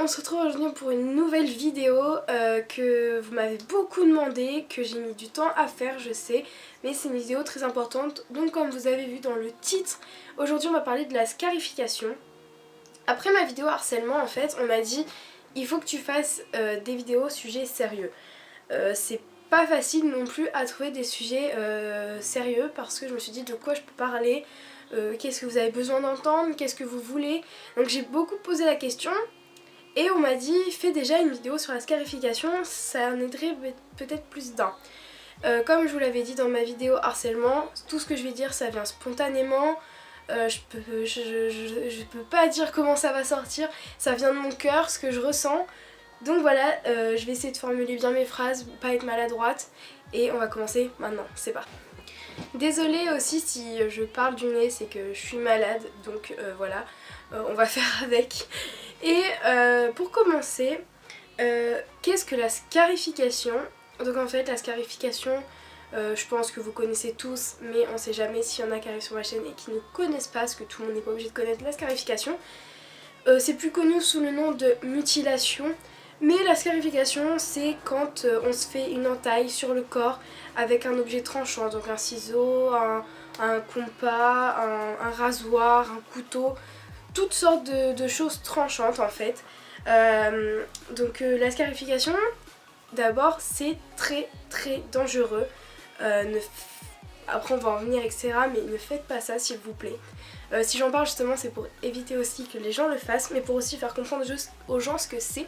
se retrouve aujourd'hui pour une nouvelle vidéo que vous m'avez beaucoup demandé, que j'ai mis du temps à faire, je sais, mais c'est une vidéo très importante. Donc comme vous avez vu dans le titre, aujourd'hui on va parler de la scarification. Après ma vidéo harcèlement, en fait, on m'a dit il faut que tu fasses des vidéos sujets sérieux. C'est pas facile non plus à trouver des sujets sérieux parce que je me suis dit de quoi je peux parler, qu'est-ce que vous avez besoin d'entendre, qu'est-ce que vous voulez. Donc j'ai beaucoup posé la question. Et on m'a dit, fais déjà une vidéo sur la scarification, ça en aiderait peut-être plus d'un. Comme je vous l'avais dit dans ma vidéo harcèlement, tout ce que je vais dire ça vient spontanément, je peux pas dire comment ça va sortir, ça vient de mon cœur, ce que je ressens. Donc voilà, je vais essayer de formuler bien mes phrases, pas être maladroite, et on va commencer maintenant, c'est parti. Désolée aussi si je parle du nez, c'est que je suis malade, donc voilà, on va faire avec. Et pour commencer, qu'est-ce que la scarification? Donc en fait la scarification, je pense que vous connaissez tous, mais on sait jamais s'il y en a qui arrivent sur ma chaîne et qui ne connaissent pas, parce que tout le monde n'est pas obligé de connaître la scarification. C'est plus connu sous le nom de mutilation, mais la scarification c'est quand on se fait une entaille sur le corps avec un objet tranchant, donc un ciseau, un compas, un rasoir, un couteau, toutes sortes de choses tranchantes en fait. Donc la scarification, d'abord c'est très dangereux. Après on va en venir etc, mais ne faites pas ça s'il vous plaît. Si j'en parle justement c'est pour éviter aussi que les gens le fassent, mais pour aussi faire comprendre juste aux gens ce que c'est.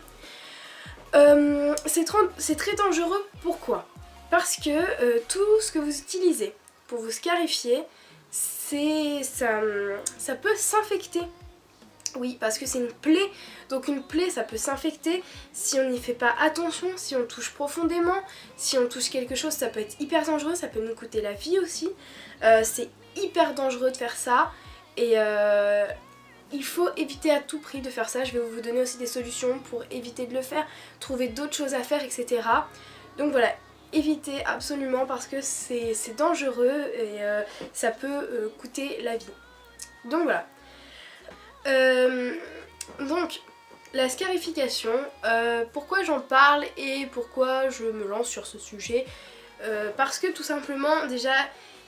C'est très dangereux, pourquoi? Parce que tout ce que vous utilisez pour vous scarifier, ça peut s'infecter. Oui, parce que c'est une plaie, donc une plaie ça peut s'infecter si on n'y fait pas attention, si on touche profondément, si on touche quelque chose ça peut être hyper dangereux, ça peut nous coûter la vie aussi. C'est hyper dangereux de faire ça et il faut éviter à tout prix de faire ça. Je vais vous donner aussi des solutions pour éviter de le faire, trouver d'autres choses à faire, etc. Donc voilà, évitez absolument parce que c'est dangereux et ça peut coûter la vie. Donc voilà. Donc la scarification, pourquoi j'en parle et pourquoi je me lance sur ce sujet, parce que tout simplement déjà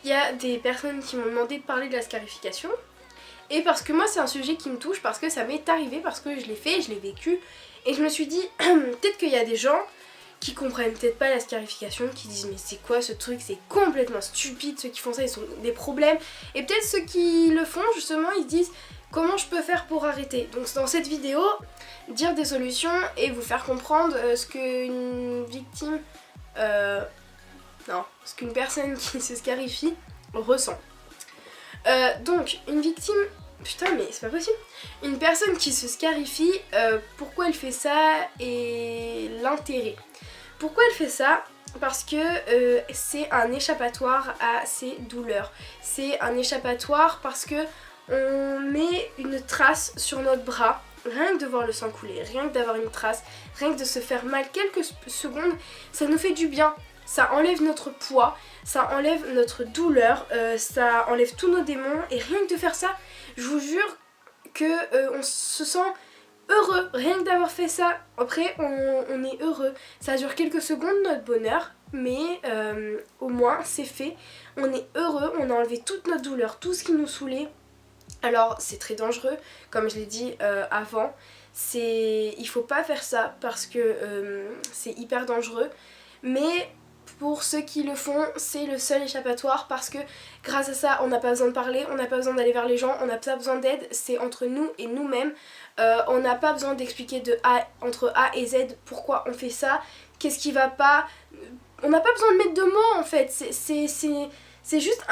il y a des personnes qui m'ont demandé de parler de la scarification et parce que moi c'est un sujet qui me touche, parce que ça m'est arrivé, parce que je l'ai fait, je l'ai vécu et je me suis dit peut-être qu'il y a des gens qui comprennent peut-être pas la scarification, qui disent mais c'est quoi ce truc, c'est complètement stupide, ceux qui font ça ils ont des problèmes, et peut-être ceux qui le font justement ils disent comment je peux faire pour arrêter. Donc dans cette vidéo, dire des solutions et vous faire comprendre ce qu'une victime, ce qu'une personne qui se scarifie ressent. Donc une victime, putain mais c'est pas possible, une personne qui se scarifie, pourquoi elle fait ça et l'intérêt. Pourquoi elle fait ça? Parce que c'est un échappatoire à ses douleurs. C'est un échappatoire parce que on met une trace sur notre bras, rien que de voir le sang couler, rien que d'avoir une trace, rien que de se faire mal quelques secondes, ça nous fait du bien. Ça enlève notre poids, ça enlève notre douleur, ça enlève tous nos démons, et rien que de faire ça, je vous jure que on se sent heureux, rien que d'avoir fait ça. Après on est heureux, ça dure quelques secondes notre bonheur, mais au moins c'est fait, on est heureux, on a enlevé toute notre douleur, tout ce qui nous saoulait. Alors c'est très dangereux, comme je l'ai dit avant, il faut pas faire ça parce que c'est hyper dangereux, mais pour ceux qui le font, c'est le seul échappatoire parce que grâce à ça, on n'a pas besoin de parler, on n'a pas besoin d'aller vers les gens, on n'a pas besoin d'aide, c'est entre nous et nous-mêmes. On n'a pas besoin d'expliquer entre A et Z pourquoi on fait ça, qu'est-ce qui va pas, on n'a pas besoin de mettre de mots en fait, c'est juste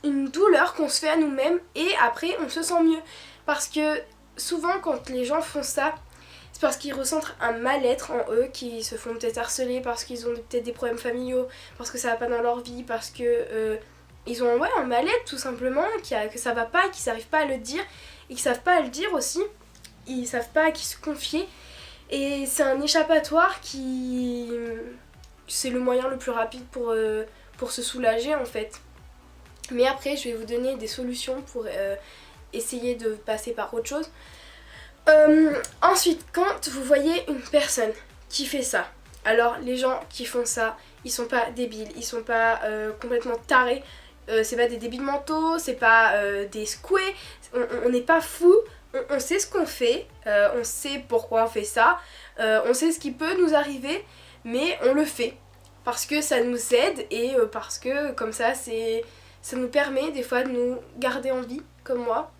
une douleur qu'on se fait à nous-mêmes et après on se sent mieux. Parce que souvent quand les gens font ça, c'est parce qu'ils ressentent un mal-être en eux, qui se font peut-être harceler parce qu'ils ont peut-être des problèmes familiaux, parce que ça va pas dans leur vie, parce que ils ont un mal-être tout simplement, que ça va pas, qu'ils n'arrivent pas à le dire, et qu'ils savent pas à le dire aussi, ils savent pas à qui se confier. Et c'est un échappatoire c'est le moyen le plus rapide pour se soulager en fait. Mais après je vais vous donner des solutions pour essayer de passer par autre chose. Ensuite, quand vous voyez une personne qui fait ça, alors les gens qui font ça, ils sont pas débiles, ils sont pas complètement tarés, c'est pas des débiles mentaux, c'est pas des squares, on n'est pas fous, on sait ce qu'on fait, on sait pourquoi on fait ça, on sait ce qui peut nous arriver, mais on le fait parce que ça nous aide et parce que comme ça nous permet des fois de nous garder en vie, comme moi.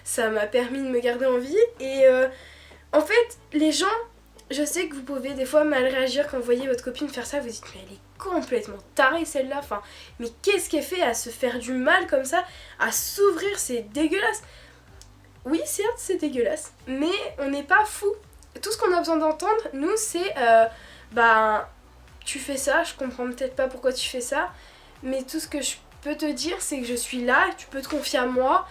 Ça m'a permis de me garder en vie et en fait les gens, je sais que vous pouvez des fois mal réagir quand vous voyez votre copine faire ça, vous dites mais elle est complètement tarée celle-là, enfin mais qu'est-ce qu'elle fait à se faire du mal comme ça, à s'ouvrir, c'est dégueulasse. Oui certes c'est dégueulasse, mais on n'est pas fou. Tout ce qu'on a besoin d'entendre, nous c'est bah tu fais ça, je comprends peut-être pas pourquoi tu fais ça, mais tout ce que je peux te dire c'est que je suis là, tu peux te confier à moi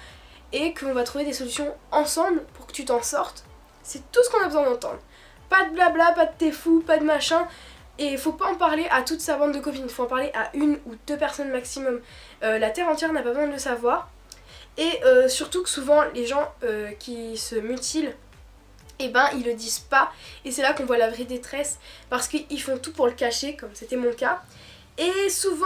et qu'on va trouver des solutions ensemble pour que tu t'en sortes. C'est tout ce qu'on a besoin d'entendre. Pas de blabla, pas de t'es fou, pas de machin. Et faut pas en parler à toute sa bande de copines, faut en parler à une ou deux personnes maximum. La terre entière n'a pas besoin de le savoir. Et surtout que souvent les gens qui se mutilent, eh ben ils le disent pas. Et c'est là qu'on voit la vraie détresse, parce qu'ils font tout pour le cacher, comme c'était mon cas. Et souvent,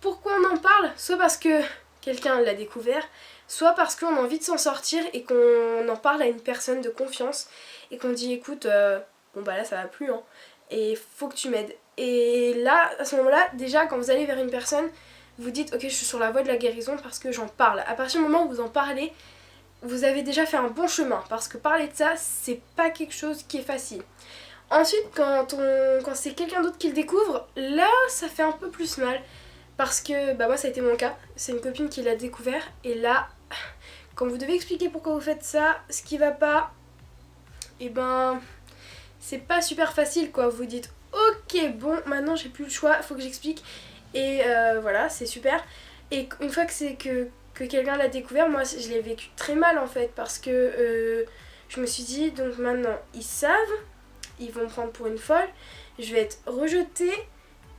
pourquoi on en parle? Soit parce que quelqu'un l'a découvert, soit parce qu'on a envie de s'en sortir et qu'on en parle à une personne de confiance et qu'on dit écoute, bon bah là ça va plus hein, et faut que tu m'aides. Et là, à ce moment-là, déjà quand vous allez vers une personne, vous dites ok je suis sur la voie de la guérison parce que j'en parle. À partir du moment où vous en parlez, vous avez déjà fait un bon chemin parce que parler de ça, c'est pas quelque chose qui est facile. Ensuite, quand c'est quelqu'un d'autre qui le découvre, là ça fait un peu plus mal. Parce que bah moi ça a été mon cas, c'est une copine qui l'a découvert et là quand vous devez expliquer pourquoi vous faites ça, ce qui va pas, et ben c'est pas super facile quoi, vous dites ok bon maintenant j'ai plus le choix, faut que j'explique et voilà c'est super. Et une fois que quelqu'un l'a découvert, moi je l'ai vécu très mal en fait parce que je me suis dit donc maintenant ils savent, ils vont me prendre pour une folle, je vais être rejetée.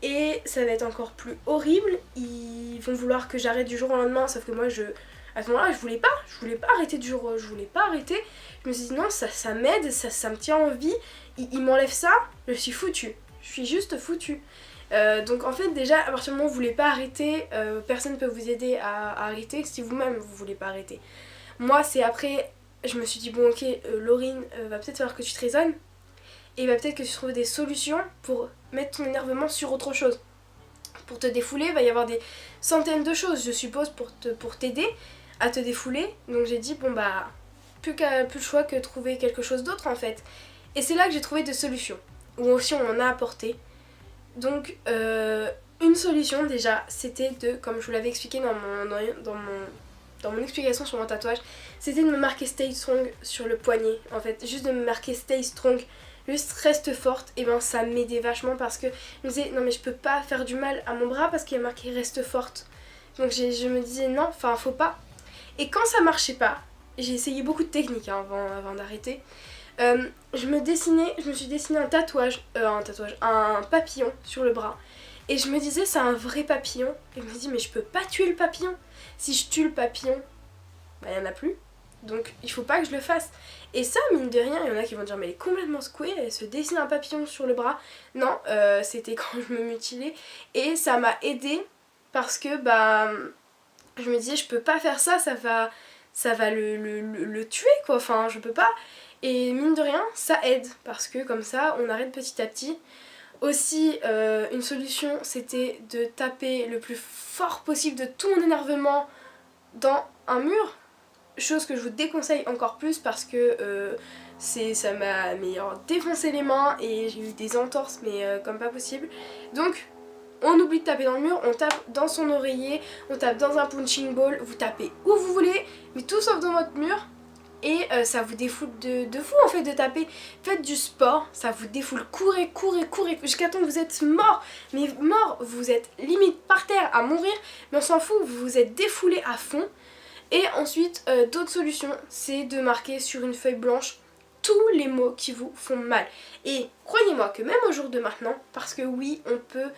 Et ça va être encore plus horrible, ils vont vouloir que j'arrête du jour au lendemain, sauf que moi à ce moment-là je voulais pas arrêter du jour, je voulais pas arrêter. Je me suis dit non ça m'aide, ça me tient en vie, ils m'enlèvent ça, je suis foutue, je suis juste foutue. Donc en fait déjà à partir du moment où vous voulez pas arrêter, personne ne peut vous aider à arrêter si vous-même vous voulez pas arrêter. Moi c'est après, je me suis dit bon ok Laurine, va peut-être falloir que tu te raisonnes. Et bah peut-être que tu trouves des solutions pour mettre ton énervement sur autre chose. Pour te défouler, il va y avoir des centaines de choses, je suppose, pour t'aider à te défouler. Donc j'ai dit, bon bah, plus le choix que de trouver quelque chose d'autre en fait. Et c'est là que j'ai trouvé des solutions. Ou aussi on en a apporté. Donc une solution déjà, c'était de, comme je vous l'avais expliqué dans mon explication sur mon tatouage, c'était de me marquer Stay Strong sur le poignet. En fait, juste de me marquer Stay Strong. Juste reste forte, et ben ça m'aidait vachement parce que je me disais non mais je peux pas faire du mal à mon bras parce qu'il y a marqué reste forte. Donc je me disais non, enfin faut pas. Et quand ça marchait pas, j'ai essayé beaucoup de techniques hein, avant d'arrêter. Je me suis dessiné un papillon sur le bras. Et je me disais c'est un vrai papillon. Et je me dis mais je peux pas tuer le papillon. Si je tue le papillon, bah il y en a plus. Donc il faut pas que je le fasse. Et ça, mine de rien, il y en a qui vont dire mais elle est complètement secouée, elle se dessine un papillon sur le bras. Non, c'était quand je me mutilais. Et ça m'a aidée parce que bah je me disais je peux pas faire ça, ça va le tuer quoi, enfin je peux pas. Et mine de rien, ça aide parce que comme ça on arrête petit à petit. Aussi, une solution c'était de taper le plus fort possible de tout mon énervement dans un mur. Chose que je vous déconseille encore plus parce que ça m'a défoncé les mains et j'ai eu des entorses mais comme pas possible. Donc on oublie de taper dans le mur, on tape dans son oreiller, on tape dans un punching ball, vous tapez où vous voulez, mais tout sauf dans votre mur. Et ça vous défoule de fou en fait de taper. Faites du sport, ça vous défoule, courez jusqu'à temps que vous êtes mort. Mais mort, vous êtes limite par terre à mourir, mais on s'en fout, vous vous êtes défoulé à fond. Et ensuite, d'autres solutions, c'est de marquer sur une feuille blanche tous les mots qui vous font mal. Et croyez-moi que même au jour de maintenant, parce que oui, on peut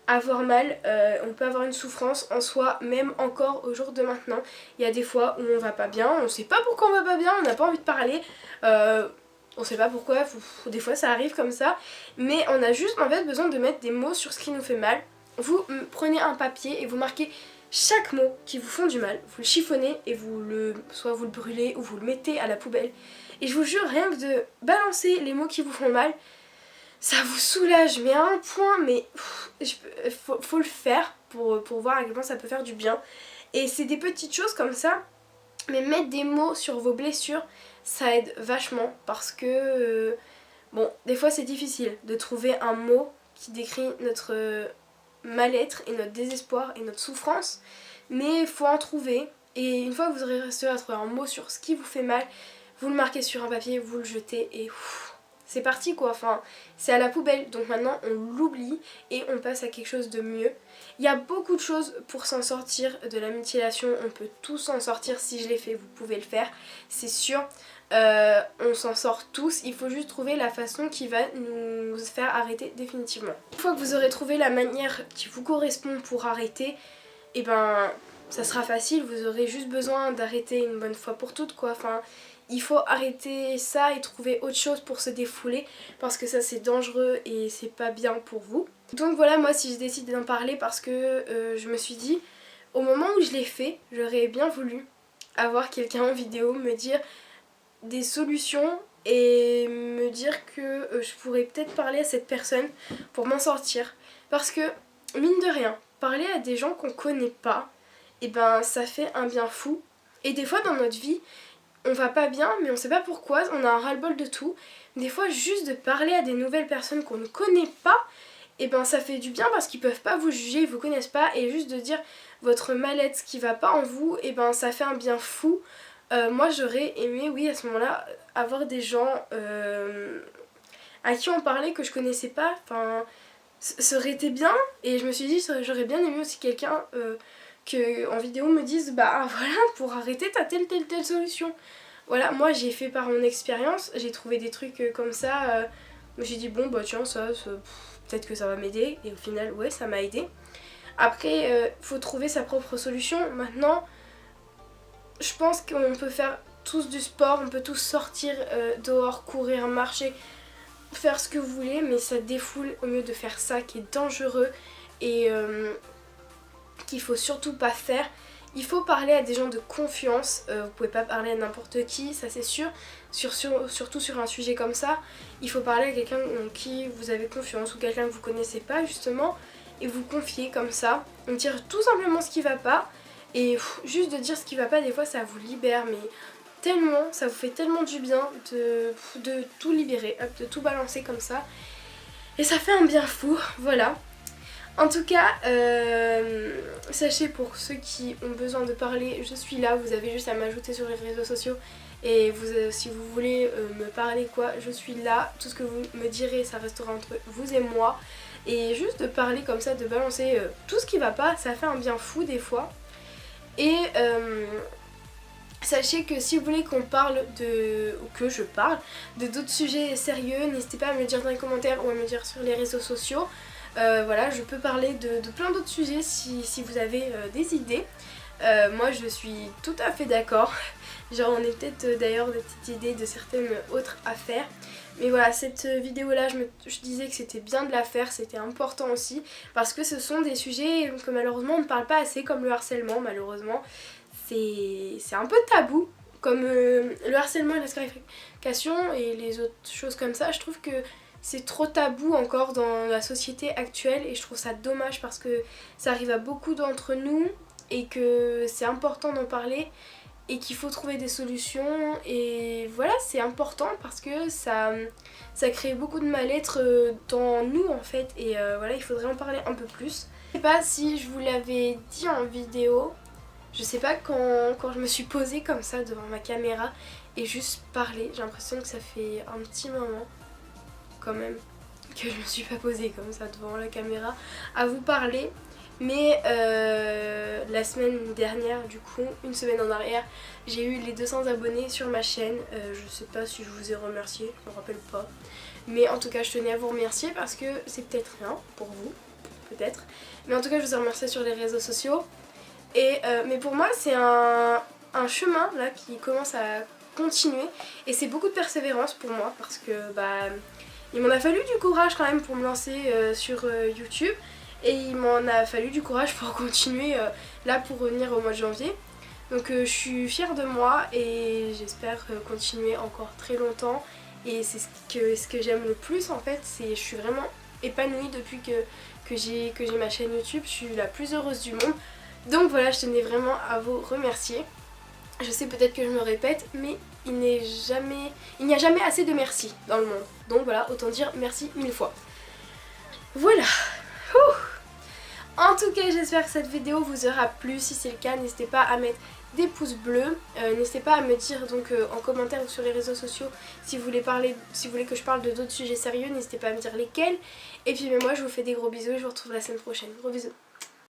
avoir mal, on peut avoir une souffrance en soi, même encore au jour de maintenant. Il y a des fois où on va pas bien, on sait pas pourquoi on va pas bien, on n'a pas envie de parler, on sait pas pourquoi, des fois ça arrive comme ça, mais on a juste en fait besoin de mettre des mots sur ce qui nous fait mal. Vous prenez un papier et vous marquez chaque mot qui vous font du mal, vous le chiffonnez et soit vous le brûlez ou vous le mettez à la poubelle. Et je vous jure, rien que de balancer les mots qui vous font mal, ça vous soulage, mais à un point, mais faut le faire pour voir à quel point ça peut faire du bien. Et c'est des petites choses comme ça, mais mettre des mots sur vos blessures, ça aide vachement parce que, bon, des fois c'est difficile de trouver un mot qui décrit notre mal-être et notre désespoir et notre souffrance, mais il faut en trouver. Et une fois que vous aurez réussi à trouver un mot sur ce qui vous fait mal, vous le marquez sur un papier, vous le jetez et c'est parti quoi, enfin c'est à la poubelle, donc maintenant on l'oublie et on passe à quelque chose de mieux. Il y a beaucoup de choses pour s'en sortir de la mutilation, on peut tous s'en sortir, si je l'ai fait vous pouvez le faire, c'est sûr, on s'en sort tous, il faut juste trouver la façon qui va nous faire arrêter définitivement. Une fois que vous aurez trouvé la manière qui vous correspond pour arrêter, et ben ça sera facile, vous aurez juste besoin d'arrêter une bonne fois pour toutes quoi, enfin il faut arrêter ça et trouver autre chose pour se défouler parce que ça c'est dangereux et c'est pas bien pour vous. Donc voilà, moi si j'ai décidé d'en parler parce que je me suis dit, au moment où je l'ai fait, j'aurais bien voulu avoir quelqu'un en vidéo me dire des solutions et me dire que je pourrais peut-être parler à cette personne pour m'en sortir. Parce que, mine de rien, parler à des gens qu'on connaît pas, et ben ça fait un bien fou. Et des fois dans notre vie, on va pas bien, mais on sait pas pourquoi, on a un ras-le-bol de tout. Des fois, juste de parler à des nouvelles personnes qu'on ne connaît pas, et ben ça fait du bien parce qu'ils peuvent pas vous juger, ils vous connaissent pas, et juste de dire votre mal-être, ce qui va pas en vous, et ben ça fait un bien fou. Moi j'aurais aimé, oui, à ce moment-là, avoir des gens à qui on parlait que je connaissais pas, enfin, ça aurait été bien, et je me suis dit, j'aurais bien aimé aussi quelqu'un que en vidéo me dise bah voilà, pour arrêter t'as telle solution. Voilà, moi j'ai fait par mon expérience, j'ai trouvé des trucs comme ça, j'ai dit bon bah tiens peut-être que ça va m'aider, et au final ouais ça m'a aidé. Après faut trouver sa propre solution. Maintenant je pense qu'on peut faire tous du sport, on peut tous sortir dehors, courir, marcher, faire ce que vous voulez, mais ça défoule au mieux de faire ça qui est dangereux et qu'il faut surtout pas faire. Il faut parler à des gens de confiance, vous pouvez pas parler à n'importe qui, ça c'est sûr. Surtout sur un sujet comme ça, il faut parler à quelqu'un en qui vous avez confiance ou quelqu'un que vous connaissez pas justement et vous confier comme ça, dire tout simplement ce qui va pas et juste de dire ce qui va pas, des fois ça vous libère, mais tellement, ça vous fait tellement du bien de tout libérer, de tout balancer comme ça et ça fait un bien fou, voilà. En tout cas, sachez pour ceux qui ont besoin de parler, je suis là, vous avez juste à m'ajouter sur les réseaux sociaux et si vous voulez me parler quoi, je suis là, tout ce que vous me direz ça restera entre vous et moi et juste de parler comme ça, de balancer tout ce qui va pas, ça fait un bien fou des fois et sachez que si vous voulez qu'on parle ou que je parle de d'autres sujets sérieux, n'hésitez pas à me le dire dans les commentaires ou à me le dire sur les réseaux sociaux. Voilà, je peux parler de plein d'autres sujets si vous avez des idées. Moi je suis tout à fait d'accord. Genre on est peut-être d'ailleurs des petites idées de certaines autres à faire. Mais voilà, cette vidéo là je disais que c'était bien de la faire, c'était important aussi. Parce que ce sont des sujets que malheureusement on ne parle pas assez, comme le harcèlement malheureusement. C'est un peu tabou. Comme le harcèlement et la scarification et les autres choses comme ça, je trouve que c'est trop tabou encore dans la société actuelle et je trouve ça dommage parce que ça arrive à beaucoup d'entre nous et que c'est important d'en parler et qu'il faut trouver des solutions et voilà, c'est important parce que ça crée beaucoup de mal-être dans nous en fait et voilà, il faudrait en parler un peu plus. Je sais pas si je vous l'avais dit en vidéo, je sais pas quand je me suis posée comme ça devant ma caméra et juste parler, j'ai l'impression que ça fait un petit moment quand même que je me suis pas posée comme ça devant la caméra à vous parler, mais la semaine dernière, du coup une semaine en arrière, j'ai eu les 200 abonnés sur ma chaîne. Je sais pas si je vous ai remercié, je me rappelle pas, mais en tout cas je tenais à vous remercier parce que c'est peut-être rien pour vous peut-être. Mais en tout cas je vous ai remercié sur les réseaux sociaux. Et, mais pour moi c'est un chemin là qui commence à continuer. Et c'est beaucoup de persévérance pour moi parce que il m'en a fallu du courage quand même pour me lancer sur YouTube. Et il m'en a fallu du courage pour continuer là pour revenir au mois de janvier. Donc je suis fière de moi et j'espère continuer encore très longtemps. Et c'est ce que j'aime le plus en fait, c'est je suis vraiment épanouie depuis que j'ai ma chaîne YouTube. Je suis la plus heureuse du monde. Donc voilà, je tenais vraiment à vous remercier. Je sais peut-être que je me répète, mais il n'y a jamais assez de merci dans le monde. Donc voilà, autant dire merci 1000 fois. Voilà. En tout cas, j'espère que cette vidéo vous aura plu. Si c'est le cas, n'hésitez pas à mettre des pouces bleus. N'hésitez pas à me dire donc en commentaire ou sur les réseaux sociaux si vous voulez que je parle de d'autres sujets sérieux. N'hésitez pas à me dire lesquels. Et puis moi, je vous fais des gros bisous et je vous retrouve la semaine prochaine. Gros bisous.